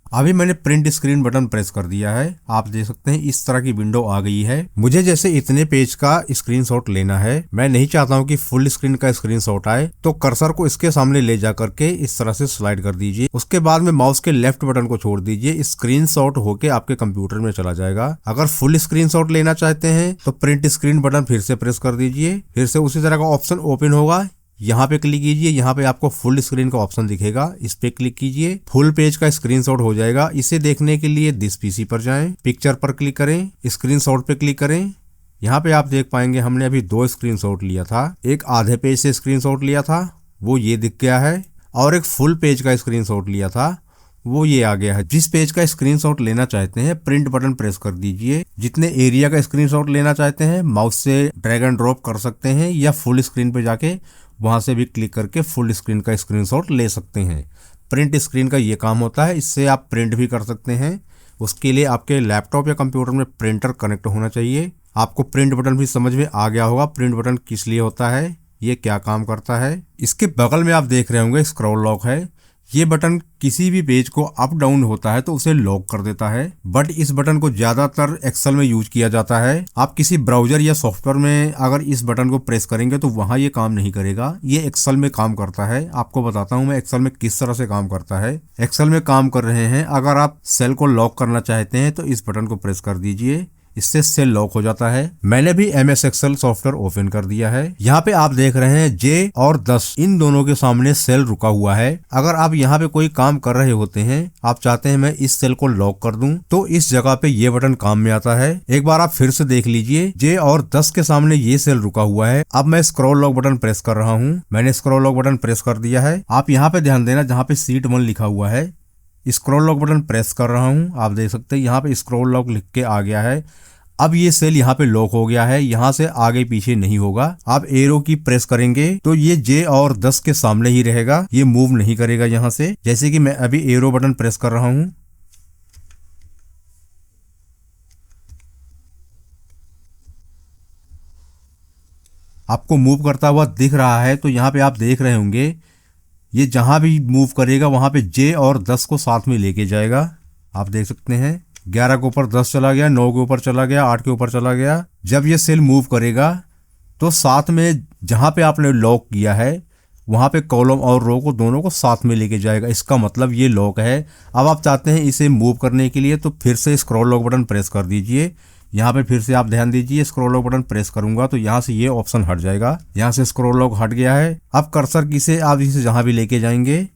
अभी मैंने प्रिंट स्क्रीन बटन प्रेस कर दिया है। आप देख सकते हैं इस तरह की विंडो आ गई है। मुझे जैसे इतने पेज का स्क्रीनशॉट लेना है, मैं नहीं चाहता हूं कि फुल स्क्रीन का स्क्रीनशॉट आए, तो कर्सर को इसके सामने ले जा करके इस तरह से स्लाइड कर दीजिए। उसके बाद में माउस के लेफ्ट बटन को छोड़ दीजिए, स्क्रीनशॉट होके आपके कंप्यूटर में चला जाएगा। अगर फुल स्क्रीनशॉट लेना चाहते हैं तो प्रिंट स्क्रीन बटन फिर से प्रेस कर दीजिए, फिर से उसी तरह का ऑप्शन ओपन होगा। यहाँ पे क्लिक कीजिए, यहाँ पे आपको फुल स्क्रीन का ऑप्शन दिखेगा, इस पे क्लिक कीजिए, फुल पेज का स्क्रीनशॉट हो जाएगा। इसे देखने के लिए दिस पीसी पर जाएं, पिक्चर पर क्लिक करें, स्क्रीनशॉट पे क्लिक करें, यहाँ पे आप देख पाएंगे हमने अभी 2 स्क्रीनशॉट लिया था। एक आधे पेज से स्क्रीनशॉट लिया था, वो ये दिख गया है, और एक फुल पेज का स्क्रीनशॉट लिया था, वो ये आ गया है। जिस पेज का स्क्रीनशॉट लेना चाहते हैं प्रिंट बटन प्रेस कर दीजिए। जितने एरिया का स्क्रीनशॉट लेना चाहते हैं माउस से ड्रैग एंड ड्रॉप कर सकते हैं, या फुल स्क्रीन पे जाके वहां से भी क्लिक करके फुल स्क्रीन का स्क्रीनशॉट ले सकते हैं। प्रिंट स्क्रीन का ये काम होता है, इससे आप प्रिंट भी कर सकते हैं। उसके लिए आपके लैपटॉप या कंप्यूटर में प्रिंटर कनेक्ट होना चाहिए। आपको प्रिंट बटन भी समझ में आ गया होगा, प्रिंट बटन किस लिए होता है, ये क्या काम करता है। इसके बगल में आप देख रहे होंगे स्क्रॉल लॉक है। ये बटन किसी भी पेज को अप डाउन होता है तो उसे लॉक कर देता है, बट इस बटन को ज्यादातर एक्सेल में यूज किया जाता है। आप किसी ब्राउजर या सॉफ्टवेयर में अगर इस बटन को प्रेस करेंगे तो वहां ये काम नहीं करेगा, ये एक्सेल में काम करता है। आपको बताता हूं मैं एक्सेल में किस तरह से काम करता है। एक्सेल में काम कर रहे हैं, अगर आप सेल को लॉक करना चाहते हैं तो इस बटन को प्रेस कर दीजिए, इससे सेल लॉक हो जाता है। मैंने भी MS एक्सेल सॉफ्टवेयर ओपन कर दिया है। यहाँ पे आप देख रहे हैं J और 10 इन दोनों के सामने सेल रुका हुआ है। अगर आप यहाँ पे कोई काम कर रहे होते हैं, आप चाहते हैं मैं इस सेल को लॉक कर दूं, तो इस जगह पे ये बटन काम में आता है। एक बार आप फिर से देख लीजिए, J और 10 के सामने ये सेल रुका हुआ है। अब मैं स्क्रॉल लॉक बटन प्रेस कर रहा हूँ। मैंने स्क्रॉल लॉक बटन प्रेस कर दिया है। आप यहाँ पे ध्यान देना, जहाँ पे शीट 1 लिखा हुआ है, स्क्रॉल लॉक बटन प्रेस कर रहा हूँ। आप देख सकते हैं यहाँ पे स्क्रॉल लॉक लिख के आ गया है। अब ये सेल यहाँ पे लॉक हो गया है, यहाँ से आगे पीछे नहीं होगा। आप एरो की प्रेस करेंगे तो ये J और 10 के सामने ही रहेगा, ये मूव नहीं करेगा यहाँ से। जैसे कि मैं अभी एरो बटन प्रेस कर रहा हूँ, आपको मूव करता हुआ दिख रहा है। तो यहाँ पे आप देख रहे होंगे ये जहां भी मूव करेगा वहां पे J और 10 को साथ में लेके जाएगा। आप देख सकते हैं 11 के ऊपर 10 चला गया, 9 के ऊपर चला गया, 8 के ऊपर चला गया। जब ये सेल मूव करेगा तो साथ में जहां पे आपने लॉक किया है वहां पे कॉलम और रो को दोनों को साथ में लेके जाएगा। इसका मतलब ये लॉक है। अब आप चाहते हैं इसे मूव करने के लिए तो फिर से स्क्रॉल लॉक बटन प्रेस कर दीजिए। यहाँ पे फिर से आप ध्यान दीजिए, स्क्रॉल लॉक बटन प्रेस करूंगा तो यहाँ से ये ऑप्शन हट जाएगा। यहाँ से स्क्रॉल लॉक हट गया है। अब कर्सर की से आप इसे जहां भी लेके जाएंगे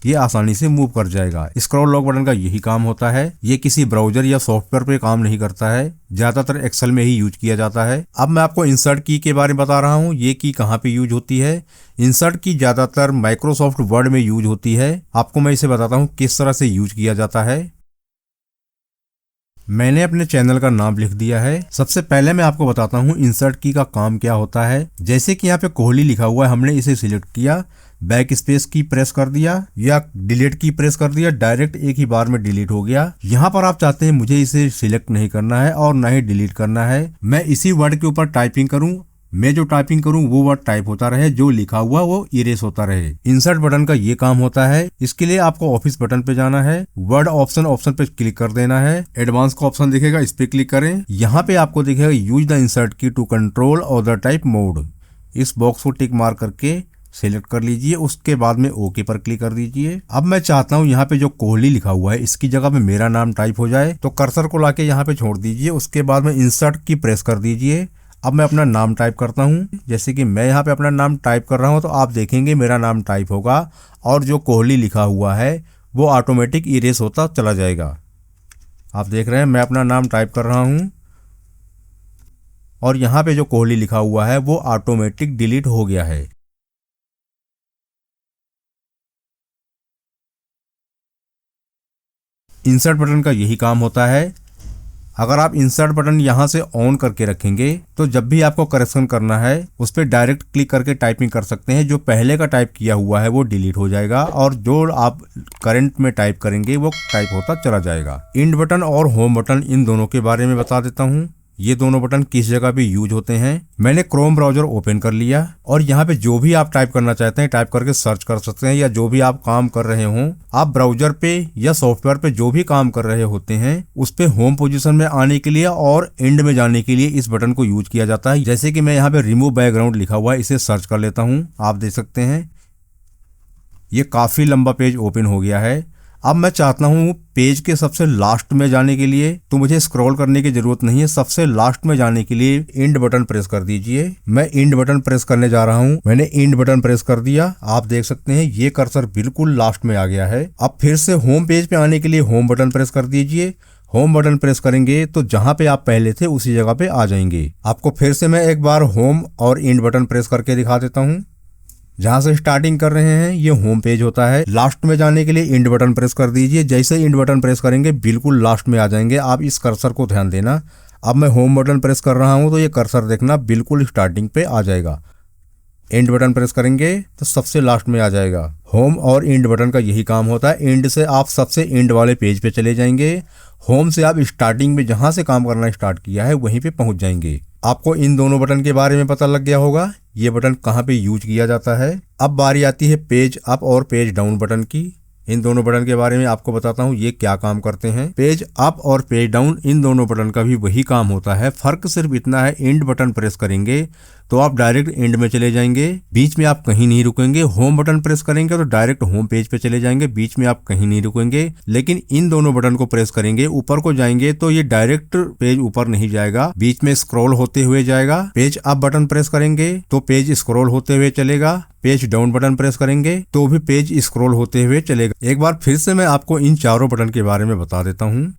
ये आसानी से मूव कर जाएगा। स्क्रॉल लॉक बटन का यही काम होता है। ये किसी ब्राउजर या सॉफ्टवेयर पे काम नहीं करता है, ज्यादातर एक्सेल में ही यूज किया जाता है। अब मैं आपको इंसर्ट की के बारे में बता रहा हूँ। ये की कहाँ पे यूज होती है। इंसर्ट की ज्यादातर माइक्रोसॉफ्ट वर्ड में यूज होती है। आपको मैं इसे बताता हूँ किस तरह से यूज किया जाता है। मैंने अपने चैनल का नाम लिख दिया है। सबसे पहले मैं आपको बताता हूँ इंसर्ट की का काम क्या होता है। जैसे कि यहाँ पे कोहली लिखा हुआ है, हमने इसे सिलेक्ट किया, बैक स्पेस की प्रेस कर दिया या डिलीट की प्रेस कर दिया, डायरेक्ट एक ही बार में डिलीट हो गया। यहाँ पर आप चाहते हैं मुझे इसे सिलेक्ट नहीं करना है और ना ही डिलीट करना है, मैं इसी वर्ड के ऊपर टाइपिंग करूँ। मैं जो टाइपिंग करूं वो वर्ड टाइप होता रहे, जो लिखा हुआ वो इरेज होता रहे। इंसर्ट बटन का ये काम होता है। इसके लिए आपको ऑफिस बटन पे जाना है, वर्ड ऑप्शन पे क्लिक कर देना है। एडवांस का ऑप्शन दिखेगा, इस पे क्लिक करें। यहाँ पे आपको दिखेगा use the insert key to control other type mode. इस बॉक्स को टिक मार करके सिलेक्ट कर लीजिए, उसके बाद में ओके पर क्लिक कर दीजिए। अब मैं चाहता हूँ यहाँ पे जो कोहली लिखा हुआ है इसकी जगह पे मेरा नाम टाइप हो जाए, तो कर्सर को लाके यहाँ पे छोड़ दीजिए, उसके बाद में इंसर्ट की प्रेस कर दीजिए। अब मैं अपना नाम टाइप करता हूं। जैसे कि मैं यहाँ पे अपना नाम टाइप कर रहा हूं तो आप देखेंगे मेरा नाम टाइप होगा और जो कोहली लिखा हुआ है वो ऑटोमेटिक इरेज होता चला जाएगा। आप देख रहे हैं मैं अपना नाम टाइप कर रहा हूं और यहाँ पे जो कोहली लिखा हुआ है वो ऑटोमेटिक डिलीट हो गया है। इंसर्ट बटन का यही काम होता है। अगर आप इंसर्ट बटन यहाँ से ऑन करके रखेंगे तो जब भी आपको करेक्शन करना है उस पर डायरेक्ट क्लिक करके टाइपिंग कर सकते हैं। जो पहले का टाइप किया हुआ है वो डिलीट हो जाएगा और जो आप करंट में टाइप करेंगे वो टाइप होता चला जाएगा। इंड बटन और होम बटन इन दोनों के बारे में बता देता हूँ। ये दोनों बटन किस जगह पे यूज होते हैं। मैंने क्रोम ब्राउजर ओपन कर लिया और यहाँ पे जो भी आप टाइप करना चाहते हैं टाइप करके सर्च कर सकते हैं, या जो भी आप काम कर रहे हो आप ब्राउजर पे या सॉफ्टवेयर पे जो भी काम कर रहे होते हैं उस पे होम पोजीशन में आने के लिए और एंड में जाने के लिए इस बटन को यूज किया जाता है। जैसे कि मैं यहाँ पे रिमूव बैकग्राउंड लिखा हुआ है, इसे सर्च कर लेता हूँ। आप देख सकते हैं ये काफी लंबा पेज ओपन हो गया है। अब मैं चाहता हूँ पेज के सबसे लास्ट में जाने के लिए, तो मुझे स्क्रॉल करने की जरूरत नहीं है। सबसे लास्ट में जाने के लिए इंड बटन प्रेस कर दीजिए। मैं इंड बटन प्रेस करने जा रहा हूँ। मैंने इंड बटन प्रेस कर दिया। आप देख सकते हैं ये कर्सर बिल्कुल लास्ट में आ गया है। अब फिर से होम पेज पे आने के लिए होम बटन प्रेस कर दीजिए। होम बटन प्रेस करेंगे तो जहां पे आप पहले थे उसी जगह पे आ जाएंगे। आपको फिर से मैं एक बार होम और इंड बटन प्रेस करके दिखा देता हूं। जहां से स्टार्टिंग कर रहे हैं ये होम पेज होता है। लास्ट में जाने के लिए इंड बटन प्रेस कर दीजिए। जैसे इंड बटन प्रेस करेंगे बिल्कुल लास्ट में आ जाएंगे। आप इस कर्सर को ध्यान देना। अब मैं होम बटन प्रेस कर रहा हूं तो ये कर्सर देखना बिल्कुल स्टार्टिंग पे आ जाएगा। एंड बटन प्रेस करेंगे तो सबसे लास्ट में आ जाएगा। होम और इंड बटन का यही काम होता है। इंड से आप सबसे इंड वाले पेज पे चले जाएंगे। होम से आप स्टार्टिंग में जहां से काम करना स्टार्ट किया है वहीं पे पहुंच जाएंगे। आपको इन दोनों बटन के बारे में पता लग गया होगा, ये बटन कहाँ पे यूज किया जाता है। अब बारी आती है पेज अप और पेज डाउन बटन की। इन दोनों बटन के बारे में आपको बताता हूँ ये क्या काम करते हैं। पेज अप और पेज डाउन इन दोनों बटन का भी वही काम होता है। फर्क सिर्फ इतना है, इंड बटन प्रेस करेंगे तो आप डायरेक्ट इंड में चले जाएंगे, बीच में आप कहीं नहीं रुकेंगे। होम बटन प्रेस करेंगे तो डायरेक्ट होम पेज पे चले जाएंगे, बीच में आप कहीं नहीं रुकेंगे। लेकिन इन दोनों बटन को प्रेस करेंगे ऊपर को जाएंगे तो ये डायरेक्ट पेज ऊपर नहीं जाएगा, बीच में स्क्रॉल होते हुए जाएगा। पेज अप बटन प्रेस करेंगे तो पेज स्क्रॉल होते हुए चलेगा। पेज डाउन बटन प्रेस करेंगे तो भी पेज स्क्रॉल होते हुए चलेगा। एक बार फिर से मैं आपको इन चारों बटन के बारे में बता देता हूँ।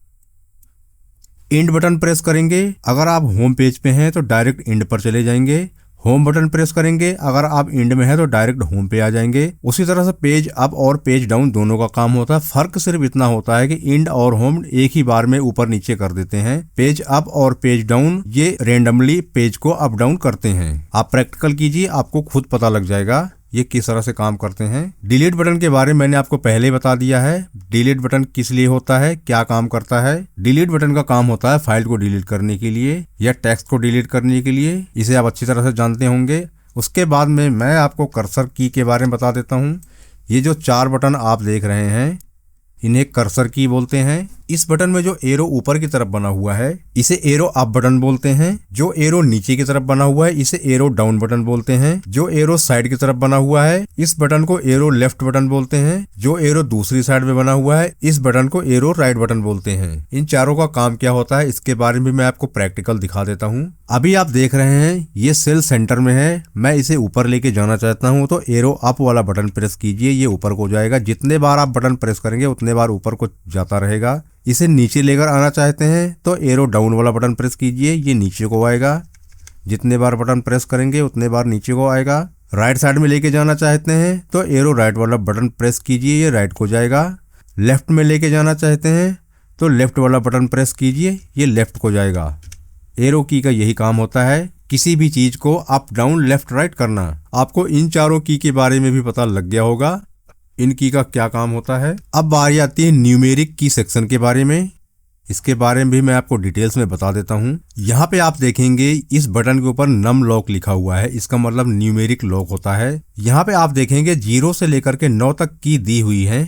इंड बटन प्रेस करेंगे, अगर आप होम पेज पे हैं तो डायरेक्ट इंड पर चले जाएंगे। होम बटन प्रेस करेंगे, अगर आप इंड में हैं तो डायरेक्ट होम पे आ जाएंगे। उसी तरह से पेज अप और पेज डाउन दोनों का काम होता है। फर्क सिर्फ इतना होता है कि इंड और होम एक ही बार में ऊपर नीचे कर देते हैं। पेज अप और पेज डाउन ये रेंडमली पेज को अप डाउन करते हैं। आप प्रैक्टिकल कीजिए, आपको खुद पता लग जाएगा ये किस तरह से काम करते हैं। डिलीट बटन के बारे में मैंने आपको पहले ही बता दिया है। डिलीट बटन किस लिए होता है, क्या काम करता है। डिलीट बटन का काम होता है फाइल को डिलीट करने के लिए या टेक्स्ट को डिलीट करने के लिए। इसे आप अच्छी तरह से जानते होंगे। उसके बाद में मैं आपको कर्सर की के बारे में बता देता हूँ। ये जो चार बटन आप देख रहे हैं इन्हें कर्सर की बोलते हैं। इस बटन में जो एरो ऊपर की तरफ बना हुआ है इसे एरो अप बटन बोलते हैं। जो एरो नीचे की तरफ बना हुआ है इसे एरो डाउन बटन बोलते हैं। जो एरो साइड की तरफ बना हुआ है इस बटन को एरो लेफ्ट बटन बोलते हैं। जो एरो दूसरी साइड में बना हुआ है इस बटन को एरो राइट बटन बोलते हैं। इन चारों का काम क्या होता है इसके बारे में मैं आपको प्रैक्टिकल दिखा देता हूँ। अभी आप देख रहे हैं ये सेल सेंटर में है। मैं इसे ऊपर लेके जाना चाहता हूँ तो एरो अप वाला बटन प्रेस कीजिए, ये ऊपर को जाएगा। जितने बार आप बटन प्रेस करेंगे उतने बार ऊपर को जाता रहेगा। इसे नीचे लेकर आना चाहते हैं तो एरो डाउन वाला बटन प्रेस कीजिए, ये नीचे को आएगा। जितने बार बटन प्रेस करेंगे उतने बार नीचे को आएगा। राइट साइड में लेके जाना चाहते हैं तो एरो राइट वाला बटन प्रेस कीजिए, ये राइट को जाएगा। लेफ्ट में लेके जाना चाहते हैं तो लेफ्ट वाला बटन प्रेस कीजिए, ये लेफ्ट को जाएगा। एरो की का यही काम होता है, किसी भी चीज को अप डाउन लेफ्ट राइट करना। आपको इन चारों की के बारे में भी पता लग गया होगा इन की का क्या काम होता है। अब बारी आती है न्यूमेरिक की सेक्शन के बारे में। इसके बारे में भी मैं आपको डिटेल्स में बता देता हूँ। यहाँ पे आप देखेंगे इस बटन के ऊपर नम लॉक लिखा हुआ है, इसका मतलब न्यूमेरिक लॉक होता है। यहाँ पे आप देखेंगे 0 से लेकर के 9 तक की दी हुई है।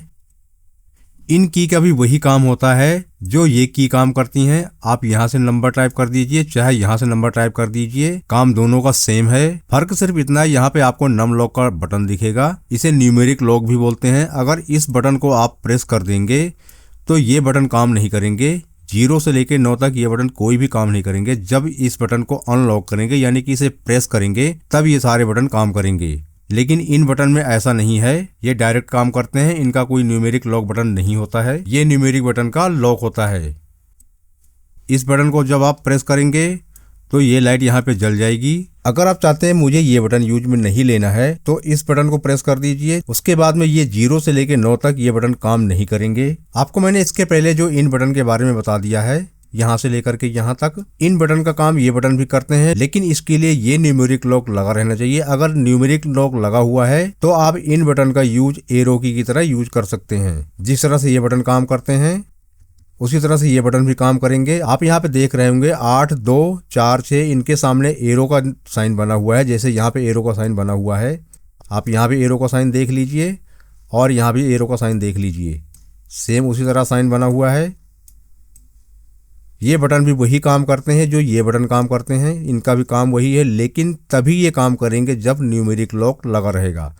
इन की का भी वही काम होता है जो ये की काम करती हैं। आप यहाँ से नंबर टाइप कर दीजिए चाहे यहाँ से नंबर टाइप कर दीजिए, काम दोनों का सेम है। फर्क सिर्फ इतना है यहाँ पे आपको नम लॉक का बटन दिखेगा, इसे न्यूमेरिक लॉक भी बोलते हैं। अगर इस बटन को आप प्रेस कर देंगे तो ये बटन काम नहीं करेंगे। 0 से लेकर 9 तक ये बटन कोई भी काम नहीं करेंगे। जब इस बटन को अनलॉक करेंगे यानी कि इसे प्रेस करेंगे तब ये सारे बटन काम करेंगे। लेकिन इन बटन में ऐसा नहीं है, ये डायरेक्ट काम करते हैं। इनका कोई न्यूमेरिक लॉक बटन नहीं होता है, ये न्यूमेरिक बटन का लॉक होता है। इस बटन को जब आप प्रेस करेंगे तो ये लाइट यहाँ पे जल जाएगी। अगर आप चाहते हैं मुझे ये बटन यूज में नहीं लेना है तो इस बटन को प्रेस कर दीजिए। उसके बाद में ये 0 से लेकर 9 तक ये बटन काम नहीं करेंगे। आपको मैंने इसके पहले जो इन बटन के बारे में बता दिया है, यहाँ से लेकर के यहाँ तक इन बटन का काम ये बटन भी करते हैं। लेकिन इसके लिए ये न्यूमेरिक लॉक लगा रहना चाहिए। अगर न्यूमेरिक लॉक लगा हुआ है तो आप इन बटन का यूज एरो की तरह यूज कर सकते हैं। जिस तरह से ये बटन काम करते हैं उसी तरह से ये बटन भी काम करेंगे। आप यहाँ पे देख रहे होंगे 8, 2, 4, 6 इनके सामने एरो का साइन बना हुआ है। जैसे यहाँ पे एरो का साइन बना हुआ है, आप यहाँ पे एरो का साइन देख लीजिए और यहाँ भी एरो का साइन देख लीजिए, सेम उसी तरह साइन बना हुआ है। ये बटन भी वही काम करते हैं जो ये बटन काम करते हैं, इनका भी काम वही है। लेकिन तभी ये काम करेंगे जब न्यूमेरिक लॉक लगा रहेगा।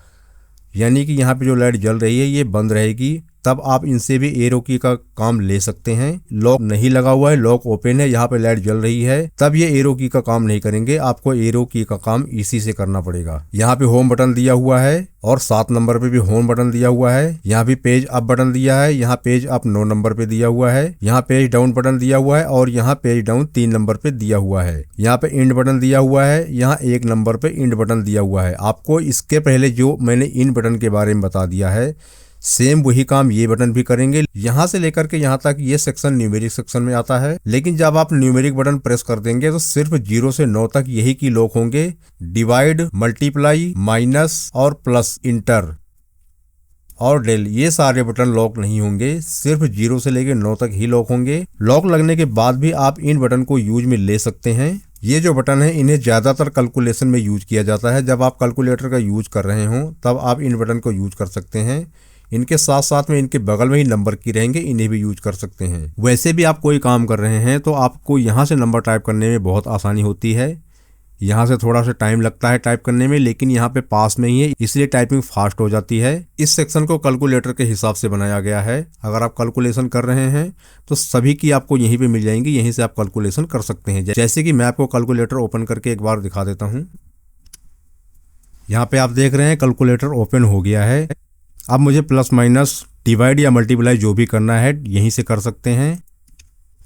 यानी कि यहाँ पे जो लाइट जल रही है ये बंद रहेगी
तब आप इनसे भी एरो की का काम ले सकते हैं। लॉक नहीं लगा हुआ है, लॉक ओपन है, यहाँ पे लाइट जल रही है, तब ये एरो की का काम नहीं करेंगे, आपको एरो की का काम इसी से करना पड़ेगा। यहाँ पे होम बटन दिया हुआ है और 7 नंबर पे भी होम बटन दिया हुआ है। यहाँ भी पेज अप बटन दिया है, यहाँ पेज अप 9 नंबर पे दिया हुआ है, यहाँ पेज डाउन बटन दिया हुआ है और यहाँ पेज डाउन 3 नंबर पे दिया हुआ है। यहाँ पे इंड बटन दिया हुआ है, यहाँ 1 नंबर पे इंड बटन दिया हुआ है। आपको इसके पहले जो मैंने इन बटन के बारे में बता दिया है, सेम वही काम ये बटन भी करेंगे। यहाँ से लेकर के यहाँ तक ये सेक्शन न्यूमेरिक सेक्शन में आता है, लेकिन जब आप न्यूमेरिक बटन प्रेस कर देंगे तो सिर्फ 0 से 9 तक यही की लॉक होंगे। डिवाइड, मल्टीप्लाई, माइनस और प्लस, इंटर और डेल, ये सारे बटन लॉक नहीं होंगे, सिर्फ 0 से लेकर 9 तक ही लॉक होंगे। लॉक लगने के बाद भी आप इन बटन को यूज में ले सकते हैं। ये जो बटन है इन्हें ज्यादातर कैलकुलेशन में यूज किया जाता है। जब आप कैलकुलेटर का यूज कर रहे हो तब आप इन बटन को यूज कर सकते हैं। इनके साथ साथ में इनके बगल में ही नंबर की रहेंगे, इन्हें भी यूज कर सकते हैं। वैसे भी आप कोई काम कर रहे हैं तो आपको यहाँ से नंबर टाइप करने में बहुत आसानी होती है। यहाँ से थोड़ा सा टाइम लगता है टाइप करने में, लेकिन यहाँ पे पास में ही है, इसलिए टाइपिंग फास्ट हो जाती है। इस सेक्शन को कैलकुलेटर के हिसाब से बनाया गया है। अगर आप कैलकुलेशन कर रहे हैं तो सभी की आपको यहीं पे मिल जाएंगी, यहीं से आप कैलकुलेशन कर सकते हैं। जैसे कि मैं आपको कैलकुलेटर ओपन करके एक बार दिखा देता हूँ। यहाँ पे आप देख रहे हैं कैलकुलेटर ओपन हो गया है। अब मुझे प्लस माइनस, डिवाइड या मल्टीप्लाई जो भी करना है यहीं से कर सकते हैं।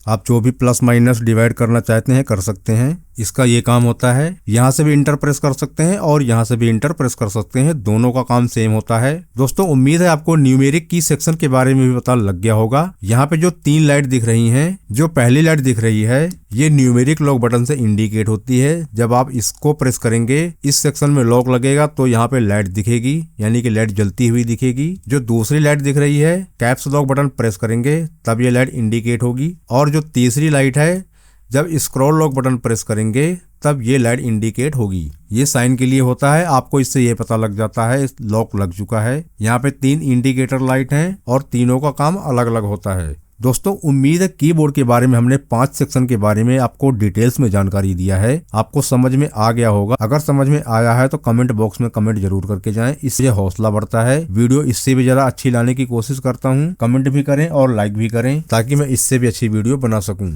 आप जो भी प्लस माइनस डिवाइड करना चाहते हैं कर सकते हैं। इसका ये काम होता है। यहाँ से भी इंटर प्रेस कर सकते हैं और यहाँ से भी इंटर प्रेस कर सकते हैं, दोनों का काम सेम होता है। दोस्तों उम्मीद है आपको न्यूमेरिक की सेक्शन के बारे में भी पता लग गया होगा। यहाँ पे जो 3 लाइट दिख रही हैं, जो पहली लाइट दिख रही है ये न्यूमेरिक लॉक बटन से इंडिकेट होती है। जब आप इसको प्रेस करेंगे, इस सेक्शन में लॉक लगेगा तो यहाँ पे लाइट दिखेगी, यानी कि लाइट जलती हुई दिखेगी। जो दूसरी लाइट दिख रही है, कैप्स लॉक बटन प्रेस करेंगे तब ये लाइट इंडिकेट होगी। और जो तीसरी लाइट है, जब स्क्रॉल लॉक बटन प्रेस करेंगे तब ये लाइट इंडिकेट होगी। ये साइन के लिए होता है, आपको इससे ये पता लग जाता है लॉक लग चुका है। यहाँ पे 3 इंडिकेटर लाइट हैं और तीनों का काम अलग अलग होता है। दोस्तों उम्मीद है कीबोर्ड के बारे में हमने 5 सेक्शन के बारे में आपको डिटेल्स में जानकारी दिया है, आपको समझ में आ गया होगा। अगर समझ में आया है तो कमेंट बॉक्स में कमेंट जरूर करके जाएं, इससे हौसला बढ़ता है। वीडियो इससे भी ज्यादा अच्छी लाने की कोशिश करता हूं। कमेंट भी करें और लाइक भी करें ताकि मैं इससे भी अच्छी वीडियो बना सकूं।